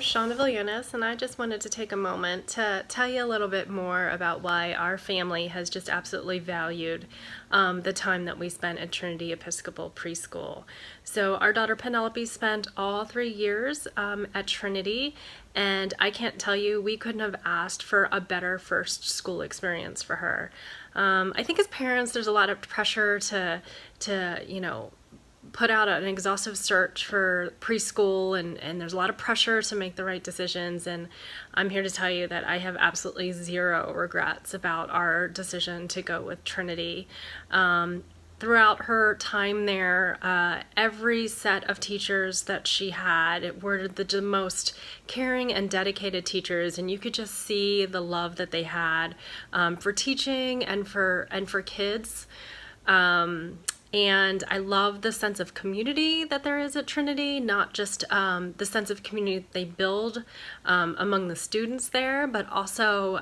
name's Shauna Villanas, and I just wanted to take a moment to tell you a little bit more about why our family has just absolutely valued the time that we spent at Trinity Episcopal Preschool. So our daughter Penelope spent all 3 years at Trinity, and I can't tell you, we couldn't have asked for a better first school experience for her. I think as parents, there's a lot of pressure to put out an exhaustive search for preschool, and there's a lot of pressure to make the right decisions. And I'm here to tell you that I have absolutely zero regrets about our decision to go with Trinity. Throughout her time there, every set of teachers that she had were the most caring and dedicated teachers, and you could just see the love that they had for teaching and for kids. And I love the sense of community that there is at Trinity, not just the sense of community that they build among the students there, but also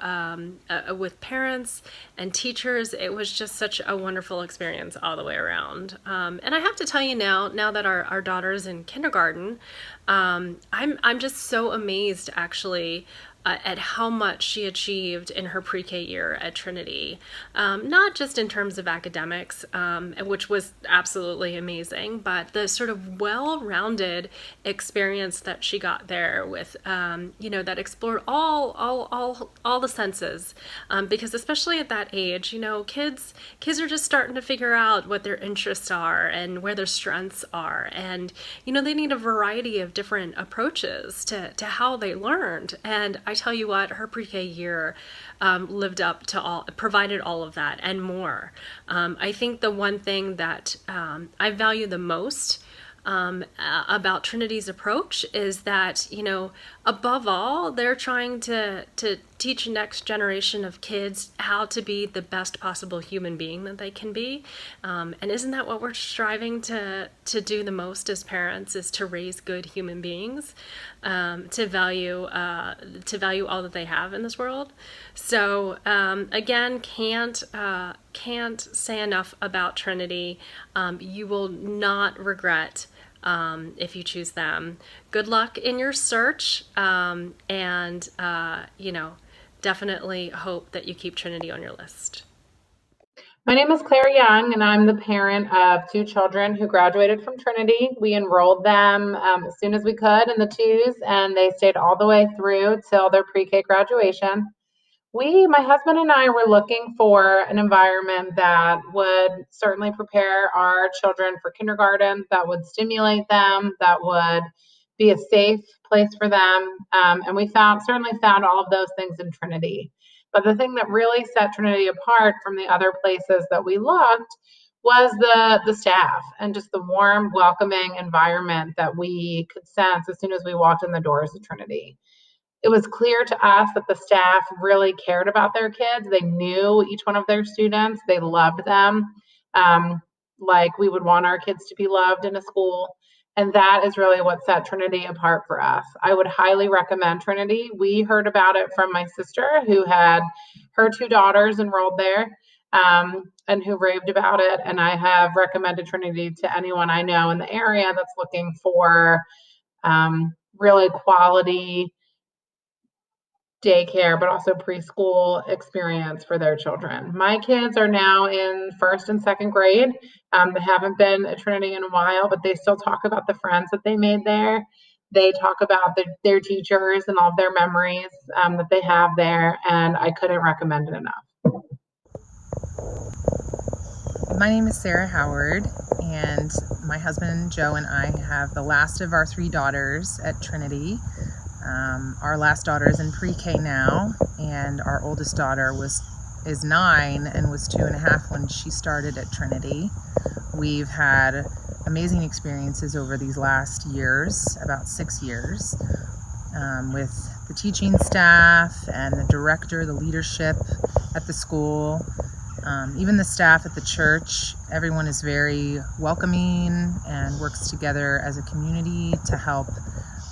with parents and teachers. It was just such a wonderful experience all the way around. And I have to tell you now that our daughter's in kindergarten, I'm just so amazed actually at how much she achieved in her pre-K year at Trinity. Not just in terms of academics, which was absolutely amazing, but the sort of well-rounded experience that she got there with, that explored all the senses. Because especially at that age, kids are just starting to figure out what their interests are and where their strengths are. And, they need a variety of different approaches to how they learned. And I tell you what, her pre-K year lived up to provided all of that and more. I think the one thing that I value the most about Trinity's approach is that, above all, they're trying to teach the next generation of kids how to be the best possible human being that they can be. And isn't that what we're striving to do the most as parents, is to raise good human beings, to value all that they have in this world. So again, can't say enough about Trinity. You will not regret if you choose them. Good luck in your search, and definitely hope that you keep Trinity on your list. My name is Claire Young, and I'm the parent of 2 children who graduated from Trinity. We enrolled them as soon as we could in the 2s, and they stayed all the way through till their pre-K graduation. My husband and I, were looking for an environment that would certainly prepare our children for kindergarten, that would stimulate them, that would be a safe place for them. And we certainly found all of those things in Trinity. But the thing that really set Trinity apart from the other places that we looked was the staff, and just the warm, welcoming environment that we could sense as soon as we walked in the doors of Trinity. It was clear to us that the staff really cared about their kids. They knew each one of their students. They loved them, like we would want our kids to be loved in a school. And that is really what set Trinity apart for us. I would highly recommend Trinity. We heard about it from my sister, who had her 2 daughters enrolled there, and who raved about it. And I have recommended Trinity to anyone I know in the area that's looking for really quality daycare, but also preschool experience for their children. My kids are now in 1st and 2nd grade. They haven't been at Trinity in a while, but they still talk about the friends that they made there. They talk about their teachers and all of their memories that they have there, and I couldn't recommend it enough. My name is Sarah Howard, and my husband Joe and I have the last of our 3 daughters at Trinity. Our last daughter is in pre-K now, and our oldest daughter is 9 and was 2.5 when she started at Trinity. We've had amazing experiences over these last years, about 6 years, with the teaching staff and the director, the leadership at the school, even the staff at the church. Everyone is very welcoming and works together as a community to help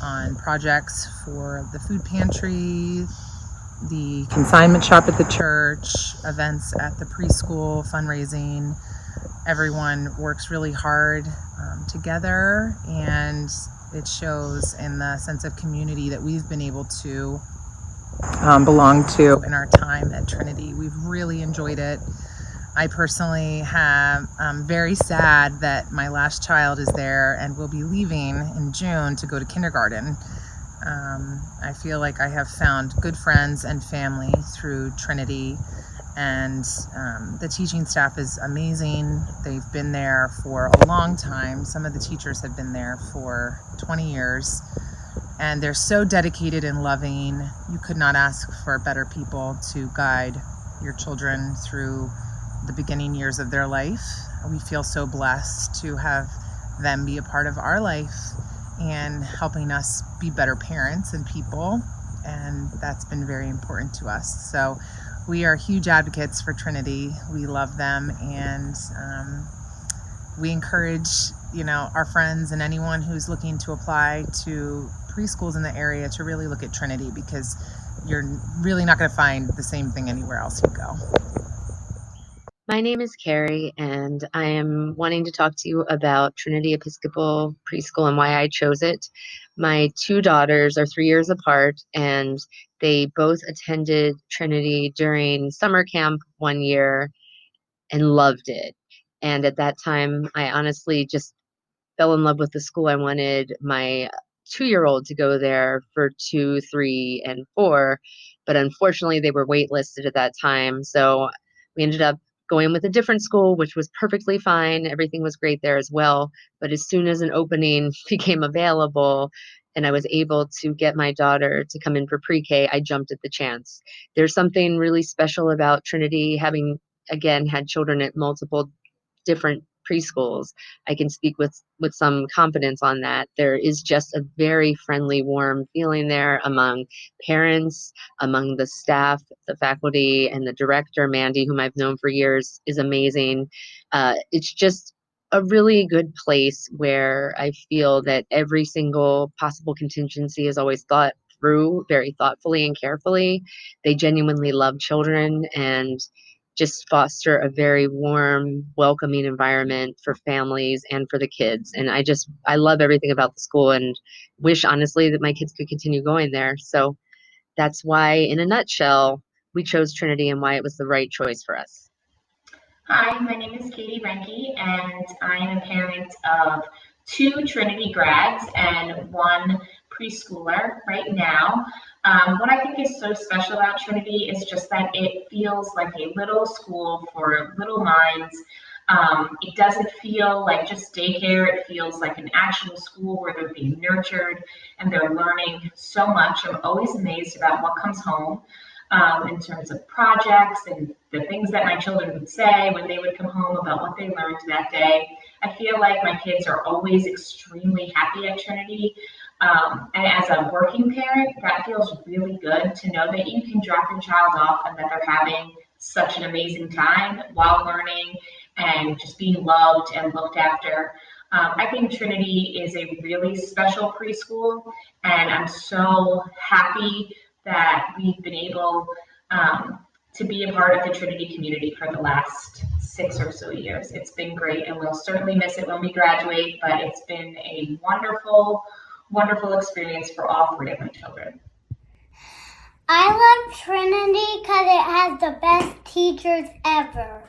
on projects for the food pantry, the consignment shop at the church, events at the preschool, fundraising. Everyone works really hard together, and It shows in the sense of community that we've been able to belong to in our time at Trinity. We've really enjoyed it. I personally am very sad that my last child is there and will be leaving in June to go to kindergarten. I feel like I have found good friends and family through Trinity, and the teaching staff is amazing. They've been there for a long time. Some of the teachers have been there for 20 years, and they're so dedicated and loving. You could not ask for better people to guide your children through the beginning years of their life. We feel so blessed to have them be a part of our life and helping us be better parents and people, and that's been very important to us. So we are huge advocates for Trinity. We love them, and we encourage our friends and anyone who's looking to apply to preschools in the area to really look at Trinity, because you're really not going to find the same thing anywhere else you go. My name is Carrie, and I am wanting to talk to you about Trinity Episcopal Preschool and why I chose it. My two daughters are 3 years apart, and they both attended Trinity during summer camp one year and loved it. And at that time, I honestly just fell in love with the school. I wanted my 2-year-old to go there for 2, 3, and 4, but unfortunately they were waitlisted at that time. So we ended up going with a different school, which was perfectly fine. Everything was great there as well. But as soon as an opening became available and I was able to get my daughter to come in for pre-K, I jumped at the chance. There's something really special about Trinity, having, again, had children at multiple different preschools. I can speak with some confidence on that. There is just a very friendly, warm feeling there among parents, among the staff, the faculty, and the director, Mandy, whom I've known for years, is amazing. It's just a really good place where I feel that every single possible contingency is always thought through very thoughtfully and carefully. They genuinely love children and just foster a very warm, welcoming environment for families and for the kids. And I love everything about the school and wish honestly that my kids could continue going there. So that's why, in a nutshell, we chose Trinity and why it was the right choice for us. Hi, my name is Katie Renke, and I am a parent of 2 Trinity grads and 1 preschooler right now. What I think is so special about Trinity is just that it feels like a little school for little minds. It doesn't feel like just daycare. It feels like an actual school where they're being nurtured and they're learning so much. I'm always amazed about what comes home. In terms of projects and the things that my children would say when they would come home about what they learned that day. I feel like my kids are always extremely happy at Trinity. And as a working parent, that feels really good to know that you can drop your child off and that they're having such an amazing time while learning and just being loved and looked after. I think Trinity is a really special preschool, and I'm so happy that we've been able to be a part of the Trinity community for the last 6 or so years. It's been great, and we'll certainly miss it when we graduate, but it's been a wonderful, wonderful experience for all 3 of my children. I love Trinity because it has the best teachers ever.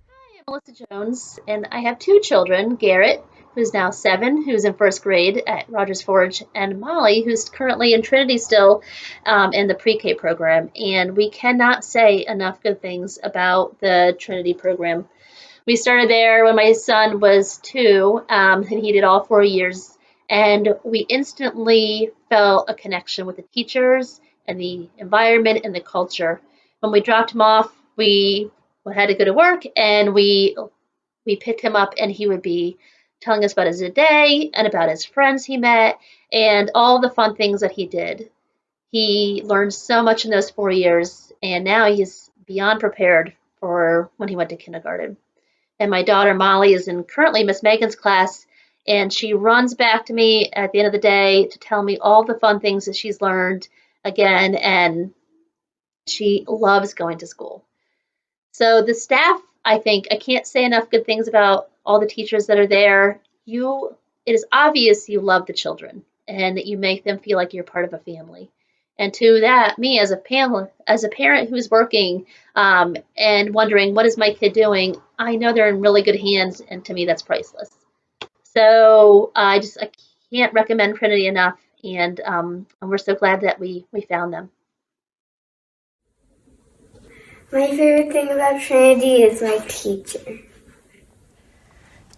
I'm Melissa Jones, and I have 2 children, Garrett, who's now 7, who's in 1st grade at Rogers Forge, and Molly, who's currently in Trinity still in the pre-K program. And we cannot say enough good things about the Trinity program. We started there when my son was 2, and he did all 4 years. And we instantly felt a connection with the teachers and the environment and the culture. When we dropped him off, we had to go to work, and we picked him up, and he would be telling us about his day and about his friends he met and all the fun things that he did. He learned so much in those 4 years, and now he's beyond prepared for when he went to kindergarten. And my daughter Molly is in currently Miss Megan's class, and she runs back to me at the end of the day to tell me all the fun things that she's learned again, and she loves going to school. So the staff, I think, I can't say enough good things about all the teachers that are there. it is obvious you love the children and that you make them feel like you're part of a family. And to that, me as a parent who's working and wondering what is my kid doing, I know they're in really good hands, and to me, that's priceless. So I can't recommend Trinity enough, and we're so glad that we found them. My favorite thing about Trinity is my teacher.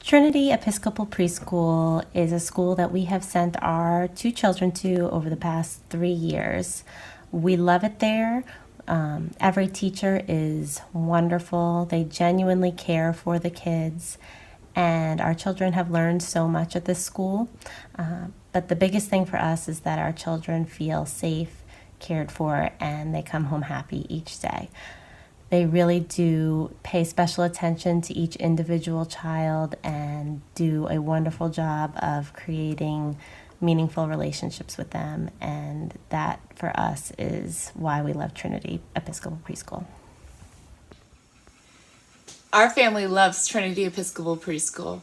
Trinity Episcopal Preschool is a school that we have sent our 2 children to over the past 3 years. We love it there. Every teacher is wonderful. They genuinely care for the kids, and our children have learned so much at this school. But the biggest thing for us is that our children feel safe, cared for, and they come home happy each day. They really do pay special attention to each individual child and do a wonderful job of creating meaningful relationships with them. And that, for us, is why we love Trinity Episcopal Preschool. Our family loves Trinity Episcopal Preschool.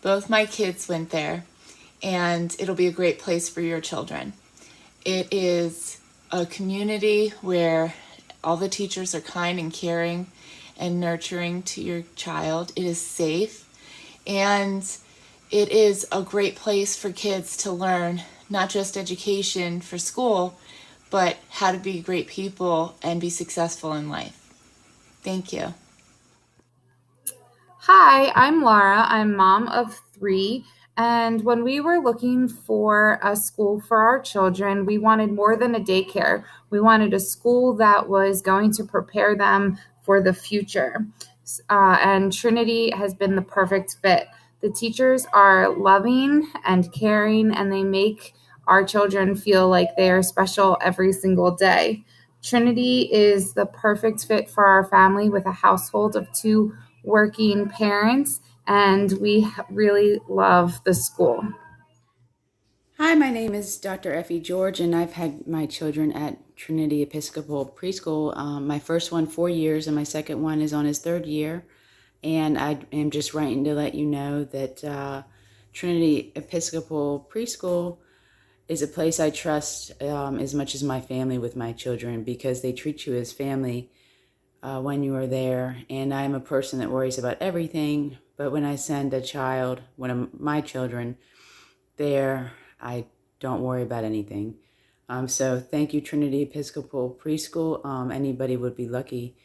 Both my kids went there, and it'll be a great place for your children. It is a community where all the teachers are kind and caring and nurturing to your child. It is safe, and it is a great place for kids to learn not just education for school, but how to be great people and be successful in life. Thank you. Hi, I'm Laura. I'm mom of 3. And when we were looking for a school for our children, we wanted more than a daycare. We wanted a school that was going to prepare them for the future. And Trinity has been the perfect fit. The teachers are loving and caring, and they make our children feel like they are special every single day. Trinity is the perfect fit for our family with a household of 2 working parents, and we really love the school. Hi, my name is Dr. Effie George, and I've had my children at Trinity Episcopal Preschool. My first one 4 years, and my second one is on his 3rd year. And I am just writing to let you know that Trinity Episcopal Preschool is a place I trust as much as my family with my children, because they treat you as family when you are there. And I'm a person that worries about everything, but when I send a child, one of my children, there, I don't worry about anything. So thank you, Trinity Episcopal Preschool. Anybody would be lucky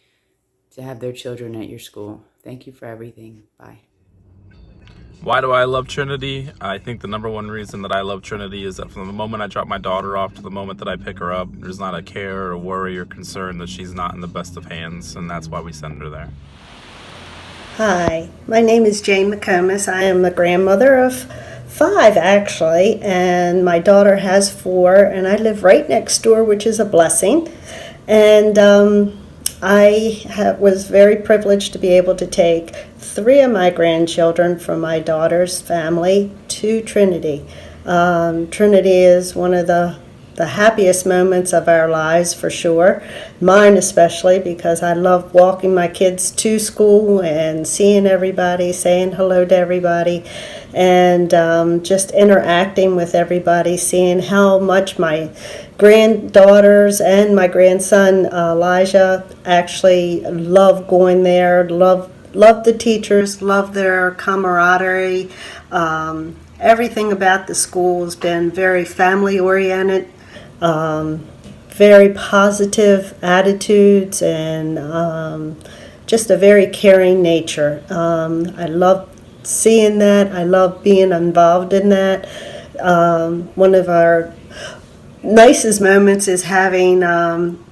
to have their children at your school. Thank you for everything. Bye. Why do I love Trinity? I think the number one reason that I love Trinity is that from the moment I drop my daughter off to the moment that I pick her up, there's not a care or worry or concern that she's not in the best of hands, and that's why we send her there. Hi, my name is Jane McComas. I am the grandmother of 5, actually, and my daughter has 4, and I live right next door, which is a blessing. And I was very privileged to be able to take 3 of my grandchildren from my daughter's family to Trinity. Trinity is one of the happiest moments of our lives, for sure. Mine especially, because I love walking my kids to school and seeing everybody, saying hello to everybody, and just interacting with everybody, seeing how much my granddaughters and my grandson Elijah actually love going there, love the teachers, love their camaraderie. Everything about the school has been very family oriented, very positive attitudes, and just a very caring nature. I love seeing that. I love being involved in that. One of our nicest moments is having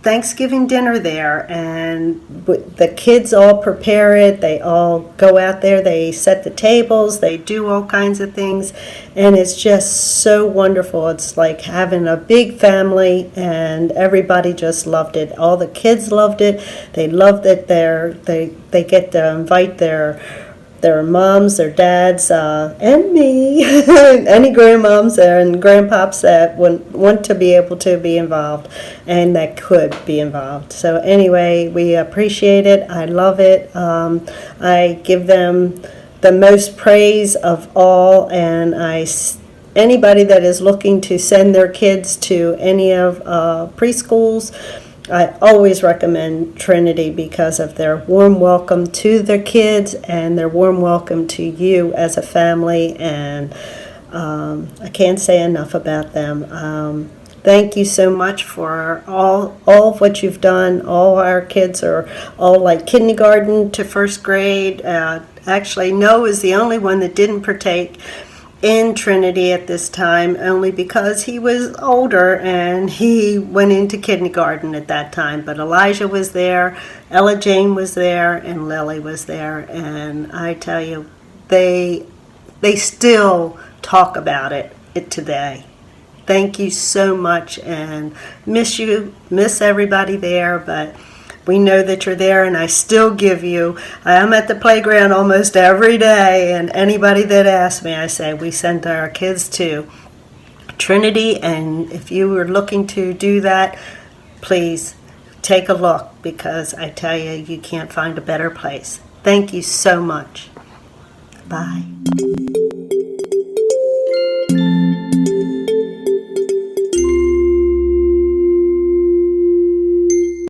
Thanksgiving dinner there, and the kids all prepare it. They all go out there, they set the tables, they do all kinds of things, and it's just so wonderful. It's like having a big family, and everybody just loved it. All the kids loved it. They loved that they get to invite their moms, their dads, and me, any grandmoms and grandpops that want to be able to be involved and that could be involved. So anyway, we appreciate it. I love it. I give them the most praise of all, and anybody that is looking to send their kids to any of preschools, I always recommend Trinity because of their warm welcome to their kids and their warm welcome to you as a family, and I can't say enough about them. Thank you so much for all of what you've done. All our kids are all like kindergarten to first grade. Actually, Noah is the only one that didn't partake in Trinity at this time, only because he was older and he went into kindergarten at that time. But Elijah was there, Ella Jane was there, and Lily was there. And I tell you, they still talk about it today. Thank you so much, and miss everybody there, but we know that you're there, and I still give you, I'm at the playground almost every day, and anybody that asks me, I say we send our kids to Trinity, and if you are looking to do that, please take a look, because I tell you, you can't find a better place. Thank you so much. Bye.